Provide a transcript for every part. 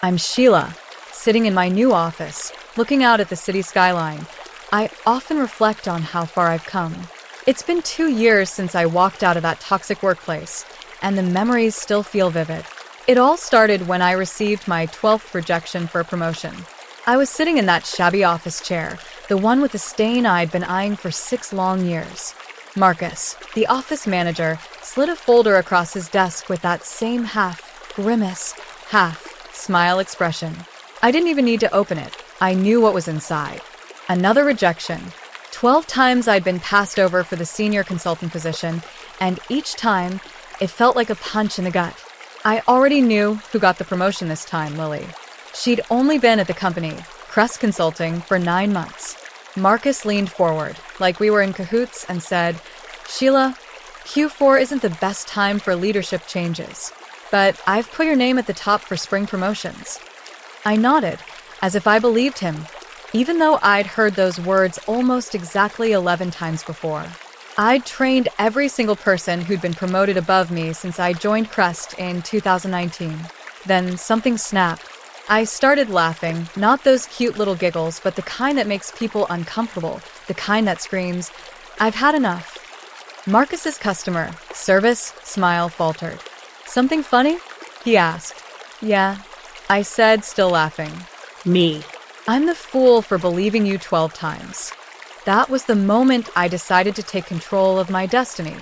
I'm Sheila, sitting in my new office, looking out at the city skyline. I often reflect on how far I've come. It's been 2 years since I walked out of that toxic workplace, and the memories still feel vivid. It all started when I received my 12th rejection for a promotion. I was sitting in that shabby office chair, the one with the stain I'd been eyeing for 6 long years. Marcus, the office manager, slid a folder across his desk with that same half grimace, half smile expression. I didn't even need to open it. I knew what was inside. Another rejection. 12 times I'd been passed over for the senior consultant position, and each time, it felt like a punch in the gut. I already knew who got the promotion this time, Lily. She'd only been at the company, Crest Consulting, for 9 months. Marcus leaned forward, like we were in cahoots, and said, "Sheila, Q4 isn't the best time for leadership changes, but I've put your name at the top for spring promotions." I nodded, as if I believed him, even though I'd heard those words almost exactly 11 times before. I'd trained every single person who'd been promoted above me since I joined Crest in 2019. Then something snapped. I started laughing, not those cute little giggles, but the kind that makes people uncomfortable, the kind that screams, "I've had enough." Marcus's customer service smile faltered. "Something funny?" he asked. "Yeah," I said, still laughing. Me. "I'm the fool for believing you 12 times." That was the moment I decided to take control of my destiny.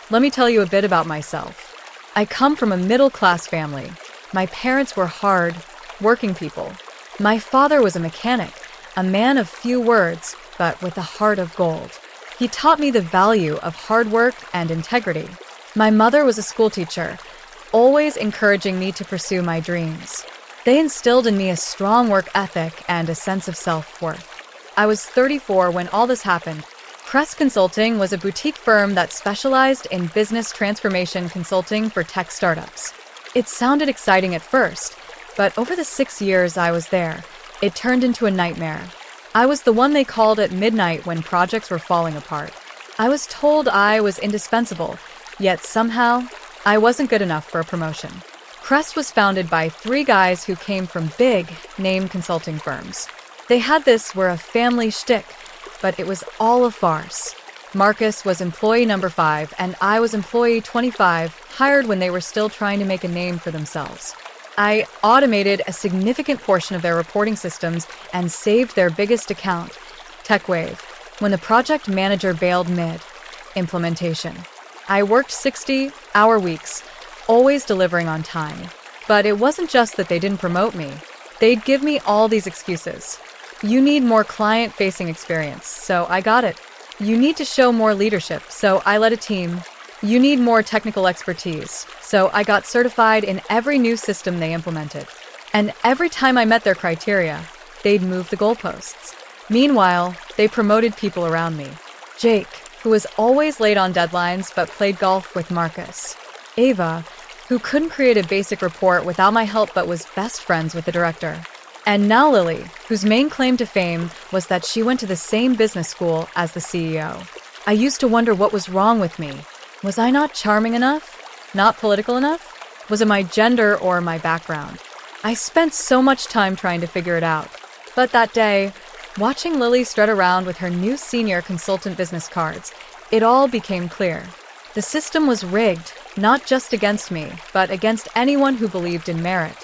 Let me tell you a bit about myself. I come from a middle-class family. My parents were hard, working people. My father was a mechanic, a man of few words, but with a heart of gold. He taught me the value of hard work and integrity. My mother was a schoolteacher, always encouraging me to pursue my dreams. They instilled in me a strong work ethic and a sense of self-worth. I was 34 when all this happened. Crest Consulting was a boutique firm that specialized in business transformation consulting for tech startups. It sounded exciting at first, but over the 6 years I was there, it turned into a nightmare. I was the one they called at midnight when projects were falling apart. I was told I was indispensable, yet somehow, I wasn't good enough for a promotion. Crest was founded by 3 guys who came from big, name consulting firms. They had this were a family shtick, but it was all a farce. Marcus was employee number 5, and I was employee 25, hired when they were still trying to make a name for themselves. I automated a significant portion of their reporting systems and saved their biggest account, TechWave, when the project manager bailed mid-implementation. I worked 60-hour weeks, always delivering on time. But it wasn't just that they didn't promote me. They'd give me all these excuses. You need more client-facing experience, so I got it. You need to show more leadership, so I led a team. You need more technical expertise, so I got certified in every new system they implemented. And every time I met their criteria, they'd move the goalposts. Meanwhile, they promoted people around me. Jake, who was always late on deadlines but played golf with Marcus. Ava, who couldn't create a basic report without my help but was best friends with the director. And now Lily, whose main claim to fame was that she went to the same business school as the CEO. I used to wonder what was wrong with me. Was I not charming enough? Not political enough? Was it my gender or my background? I spent so much time trying to figure it out. But that day, watching Lily strut around with her new senior consultant business cards, it all became clear. The system was rigged, not just against me, but against anyone who believed in merit.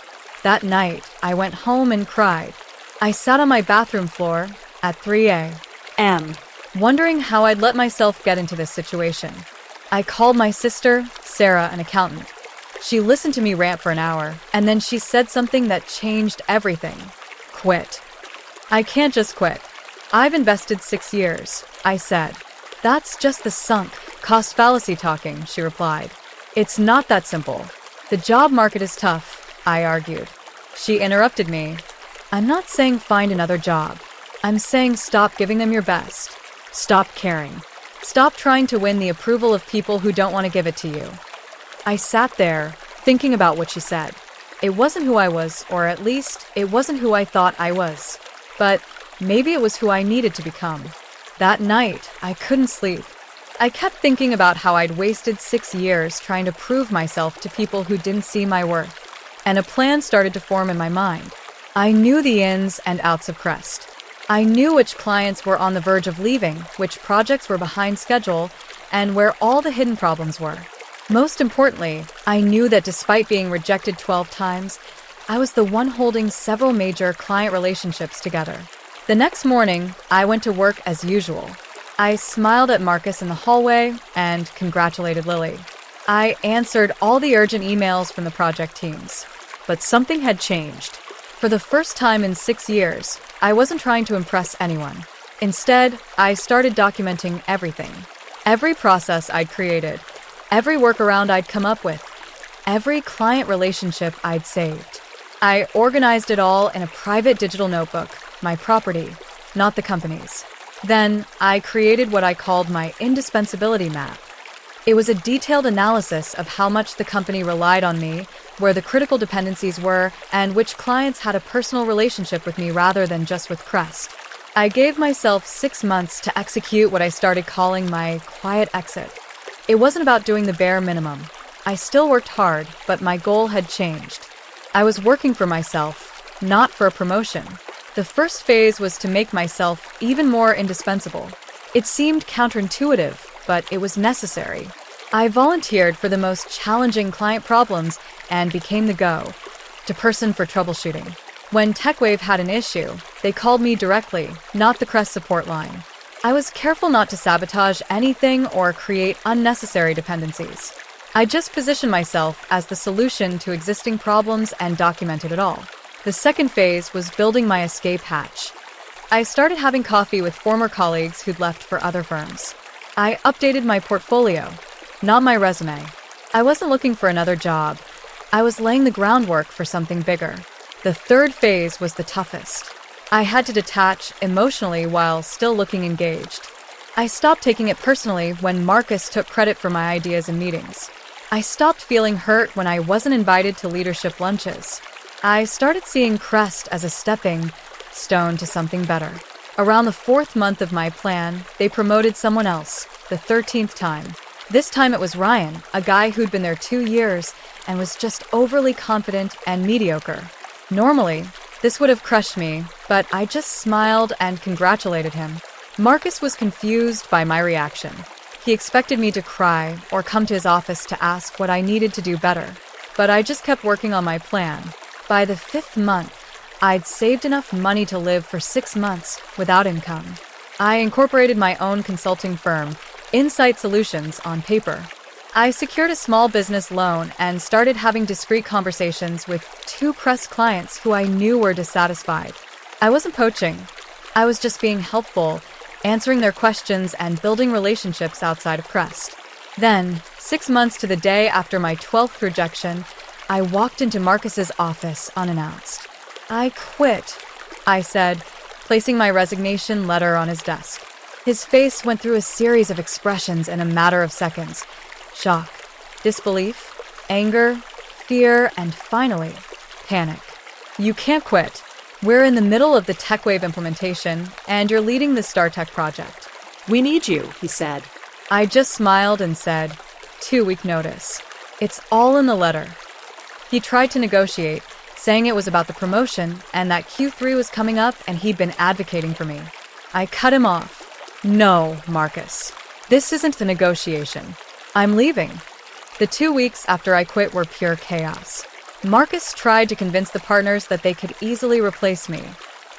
That night, I went home and cried. I sat on my bathroom floor at 3 a.m., wondering how I'd let myself get into this situation. I called my sister, Sarah, an accountant. She listened to me rant for an hour, and then she said something that changed everything. Quit. I can't just quit. I've invested 6 years, I said. That's just the sunk cost fallacy talking, she replied. It's not that simple. The job market is tough, I argued. She interrupted me. I'm not saying find another job. I'm saying stop giving them your best. Stop caring. Stop trying to win the approval of people who don't want to give it to you. I sat there, thinking about what she said. It wasn't who I was, or at least, it wasn't who I thought I was. But maybe it was who I needed to become. That night, I couldn't sleep. I kept thinking about how I'd wasted 6 years trying to prove myself to people who didn't see my worth. and a plan started to form in my mind. I knew the ins and outs of Crest. I knew which clients were on the verge of leaving, which projects were behind schedule, and where all the hidden problems were. Most importantly, I knew that despite being rejected 12 times, I was the one holding several major client relationships together. The next morning, I went to work as usual. I smiled at Marcus in the hallway and congratulated Lily. I answered all the urgent emails from the project teams. But something had changed. For the first time in 6 years, I wasn't trying to impress anyone. Instead, I started documenting everything. Every process I'd created, every workaround I'd come up with, every client relationship I'd saved. I organized it all in a private digital notebook, my property, not the company's. Then, I created what I called my indispensability map. It was a detailed analysis of how much the company relied on me, where the critical dependencies were, and which clients had a personal relationship with me rather than just with Crest. I gave myself 6 months to execute what I started calling my quiet exit. It wasn't about doing the bare minimum. I still worked hard, but my goal had changed. I was working for myself, not for a promotion. The first phase was to make myself even more indispensable. It seemed counterintuitive, but it was necessary. I volunteered for the most challenging client problems and became the go-to person for troubleshooting. When TechWave had an issue, they called me directly, not the Crest support line. I was careful not to sabotage anything or create unnecessary dependencies. I just positioned myself as the solution to existing problems and documented it all. The second phase was building my escape hatch. I started having coffee with former colleagues who'd left for other firms. I updated my portfolio, not my resume. I wasn't looking for another job. I was laying the groundwork for something bigger. The third phase was the toughest. I had to detach emotionally while still looking engaged. I stopped taking it personally when Marcus took credit for my ideas in meetings. I stopped feeling hurt when I wasn't invited to leadership lunches. I started seeing Crest as a stepping stone to something better. Around the 4th month of my plan, they promoted someone else, the 13th time. This time it was Ryan, a guy who'd been there 2 years and was just overly confident and mediocre. Normally, this would have crushed me, but I just smiled and congratulated him. Marcus was confused by my reaction. He expected me to cry or come to his office to ask what I needed to do better. But I just kept working on my plan. By the 5th month, I'd saved enough money to live for 6 months without income. I incorporated my own consulting firm, Insight Solutions, on paper. I secured a small business loan and started having discreet conversations with 2 Crest clients who I knew were dissatisfied. I wasn't poaching. I was just being helpful, answering their questions and building relationships outside of Crest. Then, 6 months to the day after my 12th rejection, I walked into Marcus's office unannounced. "I quit," I said, placing my resignation letter on his desk. His face went through a series of expressions in a matter of seconds. Shock, disbelief, anger, fear, and finally, panic. "You can't quit. We're in the middle of the TechWave implementation, and you're leading the StarTech project." "We need you," he said. I just smiled and said, 2-week notice. It's all in the letter. He tried to negotiate, saying it was about the promotion and that Q3 was coming up and he'd been advocating for me. I cut him off. "No, Marcus. This isn't the negotiation. I'm leaving." The 2 weeks after I quit were pure chaos. Marcus tried to convince the partners that they could easily replace me.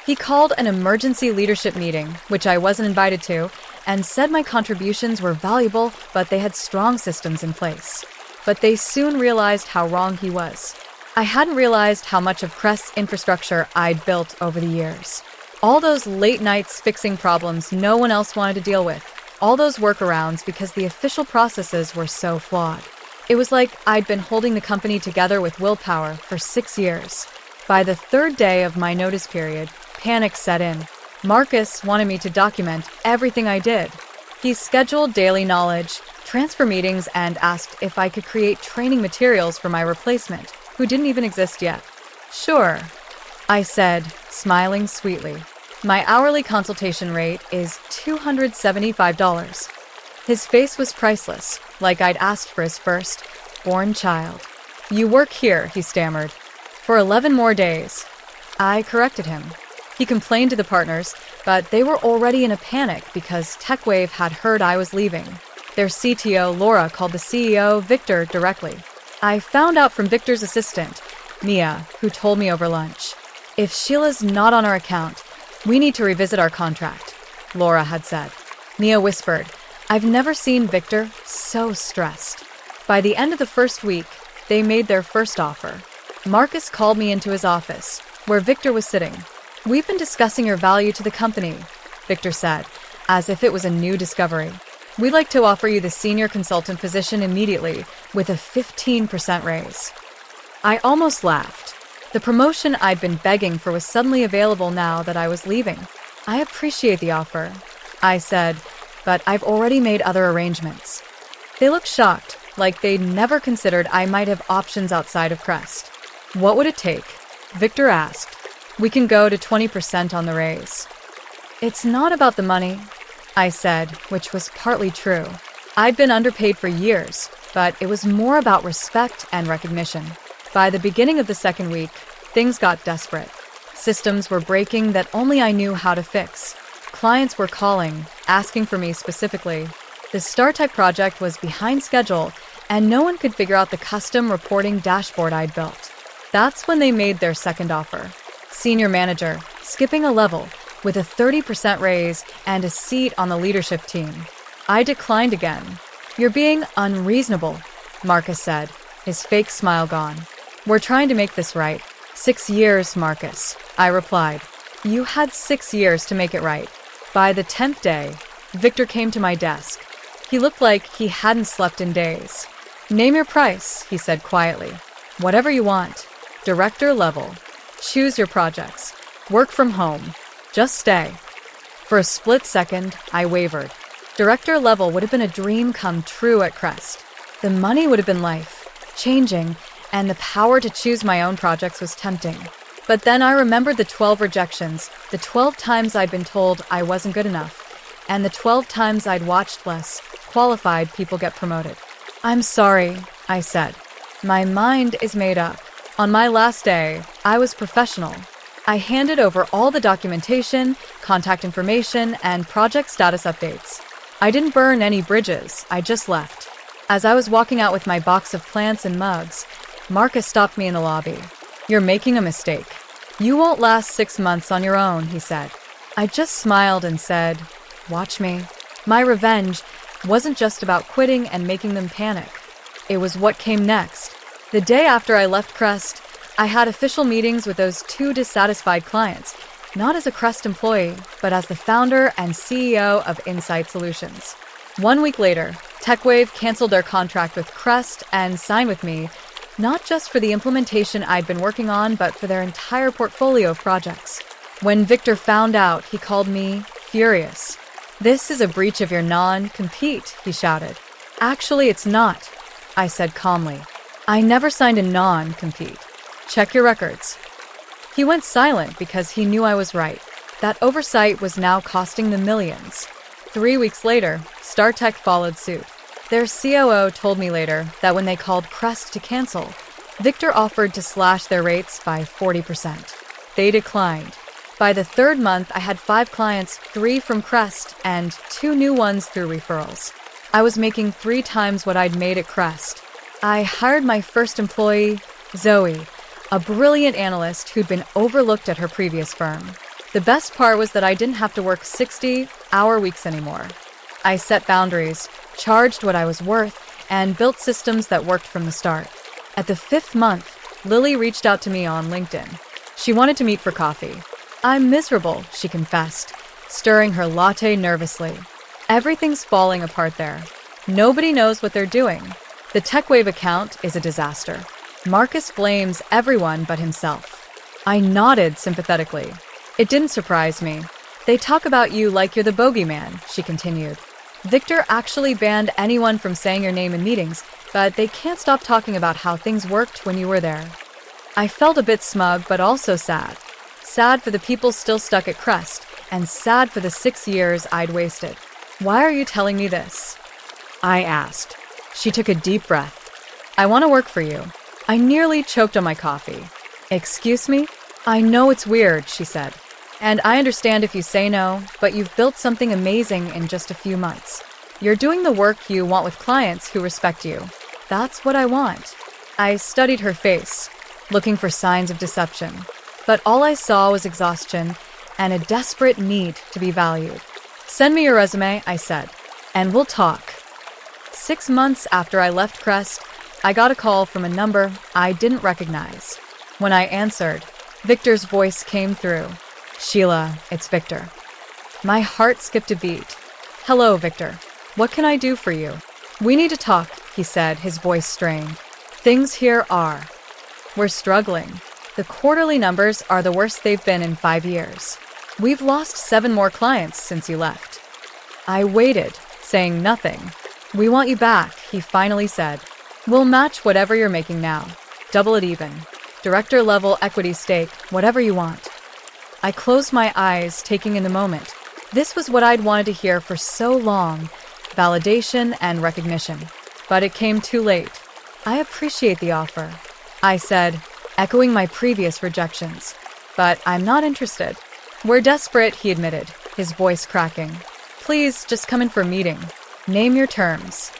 He called an emergency leadership meeting, which I wasn't invited to, and said my contributions were valuable, but they had strong systems in place. But they soon realized how wrong he was. I hadn't realized how much of Crest's infrastructure I'd built over the years. All those late nights fixing problems no one else wanted to deal with. All those workarounds because the official processes were so flawed. It was like I'd been holding the company together with willpower for 6 years. By the 3rd day of my notice period, panic set in. Marcus wanted me to document everything I did. He scheduled daily knowledge, transfer meetings, and asked if I could create training materials for my replacement, who didn't even exist yet. "Sure," I said, smiling sweetly. "My hourly consultation rate is $275. His face was priceless, like I'd asked for his first born child. "You work here," he stammered. For 11 more days. I corrected him. He complained to the partners, but they were already in a panic because TechWave had heard I was leaving. Their CTO, Laura, called the CEO, Victor, directly. I found out from Victor's assistant, Mia, who told me over lunch. If Sheila's not on our account, we need to revisit our contract, Laura had said. Mia whispered, I've never seen Victor so stressed. By the end of the first week, they made their first offer. Marcus called me into his office, where Victor was sitting. We've been discussing your value to the company, Victor said, as if it was a new discovery. We'd like to offer you the senior consultant position immediately with a 15% raise. I almost laughed. The promotion I'd been begging for was suddenly available now that I was leaving. I appreciate the offer, I said, but I've already made other arrangements. They looked shocked, like they'd never considered I might have options outside of Crest. What would it take? Victor asked. We can go to 20% on the raise. It's not about the money, I said, which was partly true. I'd been underpaid for years, but it was more about respect and recognition. By the beginning of the second week, things got desperate. Systems were breaking that only I knew how to fix. Clients were calling, asking for me specifically. The StarTech project was behind schedule, and no one could figure out the custom reporting dashboard I'd built. That's when they made their second offer. Senior manager, skipping a level, with a 30% raise and a seat on the leadership team. I declined again. You're being unreasonable, Marcus said, his fake smile gone. We're trying to make this right. 6 years, Marcus, I replied. You had 6 years to make it right. By the 10th day, Victor came to my desk. He looked like he hadn't slept in days. Name your price, he said quietly. Whatever you want. Director level. Choose your projects. Work from home. Just stay. For a split second, I wavered. Director level would have been a dream come true at Crest. The money would have been life-changing, and the power to choose my own projects was tempting. But then I remembered the 12 rejections, the 12 times I'd been told I wasn't good enough, and the 12 times I'd watched less qualified people get promoted. I'm sorry, I said. My mind is made up. On my last day, I was professional. I handed over all the documentation, contact information, and project status updates. I didn't burn any bridges, I just left. As I was walking out with my box of plants and mugs, Marcus stopped me in the lobby. You're making a mistake. You won't last 6 months on your own, he said. I just smiled and said, watch me. My revenge wasn't just about quitting and making them panic. It was what came next. The day after I left Crest, I had official meetings with those 2 dissatisfied clients, not as a Crest employee, but as the founder and CEO of Insight Solutions. 1 week later, TechWave canceled their contract with Crest and signed with me, not just for the implementation I'd been working on, but for their entire portfolio of projects. When Victor found out, he called me furious. This is a breach of your non-compete, he shouted. Actually, it's not, I said calmly. I never signed a non-compete. Check your records. He went silent because he knew I was right. That oversight was now costing them millions. 3 weeks later, StarTech followed suit. Their COO told me later that when they called Crest to cancel, Victor offered to slash their rates by 40%. They declined. By the 3rd month, I had 5 clients, 3 from Crest and 2 new ones through referrals. I was making 3 times what I'd made at Crest. I hired my first employee, Zoe, a brilliant analyst who'd been overlooked at her previous firm. The best part was that I didn't have to work 60-hour weeks anymore. I set boundaries, charged what I was worth, and built systems that worked from the start. At the 5th month, Lily reached out to me on LinkedIn. She wanted to meet for coffee. I'm miserable, she confessed, stirring her latte nervously. Everything's falling apart there. Nobody knows what they're doing. The TechWave account is a disaster. Marcus blames everyone but himself. I nodded sympathetically. It didn't surprise me. They talk about you like you're the bogeyman, she continued. Victor actually banned anyone from saying your name in meetings, but they can't stop talking about how things worked when you were there. I felt a bit smug, but also sad. Sad for the people still stuck at Crest, and sad for the 6 years I'd wasted. Why are you telling me this? I asked. She took a deep breath. I want to work for you. I nearly choked on my coffee. Excuse me? I know it's weird, she said. And I understand if you say no, but you've built something amazing in just a few months. You're doing the work you want with clients who respect you. That's what I want. I studied her face, looking for signs of deception. But all I saw was exhaustion and a desperate need to be valued. Send me your resume, I said, and we'll talk. 6 months after I left Crest, I got a call from a number I didn't recognize. When I answered, Victor's voice came through. Sheila, it's Victor. My heart skipped a beat. Hello, Victor. What can I do for you? We need to talk, he said, his voice strained. Things here are. We're struggling. The quarterly numbers are the worst they've been in 5 years. We've lost 7 more clients since you left. I waited, saying nothing. We want you back, he finally said. We'll match whatever you're making now. Double it even. Director-level equity stake, whatever you want. I closed my eyes, taking in the moment. This was what I'd wanted to hear for so long, validation and recognition. But it came too late. I appreciate the offer, I said, echoing my previous rejections. But I'm not interested. We're desperate, he admitted, his voice cracking. Please, just come in for a meeting. Name your terms.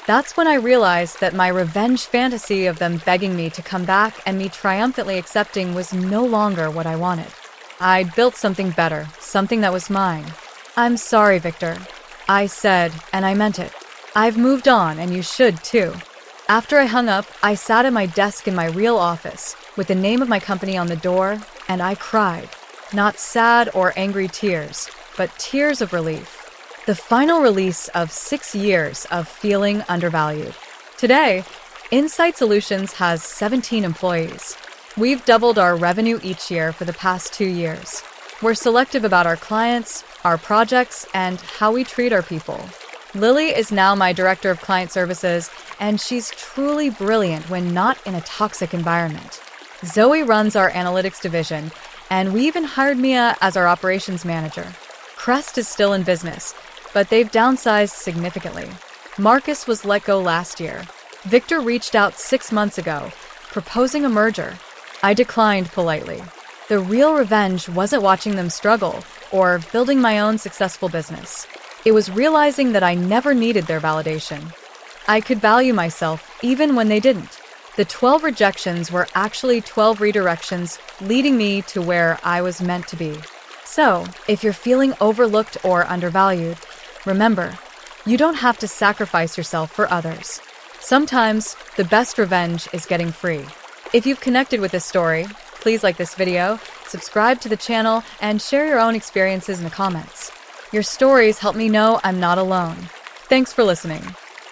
That's when I realized that my revenge fantasy of them begging me to come back and me triumphantly accepting was no longer what I wanted. I'd built something better, something that was mine. I'm sorry, Victor, I said, and I meant it. I've moved on, and you should, too. After I hung up, I sat at my desk in my real office, with the name of my company on the door, and I cried. Not sad or angry tears, but tears of relief. The final release of 6 years of feeling undervalued. Today, Insight Solutions has 17 employees. We've doubled our revenue each year for the past 2 years. We're selective about our clients, our projects, and how we treat our people. Lily is now my Director of Client Services, and she's truly brilliant when not in a toxic environment. Zoe runs our analytics division, and we even hired Mia as our operations manager. Crest is still in business, but they've downsized significantly. Marcus was let go last year. Victor reached out 6 months ago, proposing a merger. I declined politely. The real revenge wasn't watching them struggle or building my own successful business. It was realizing that I never needed their validation. I could value myself even when they didn't. The 12 rejections were actually 12 redirections leading me to where I was meant to be. So, if you're feeling overlooked or undervalued, remember, you don't have to sacrifice yourself for others. Sometimes, the best revenge is getting free. If you've connected with this story, please like this video, subscribe to the channel, and share your own experiences in the comments. Your stories help me know I'm not alone. Thanks for listening.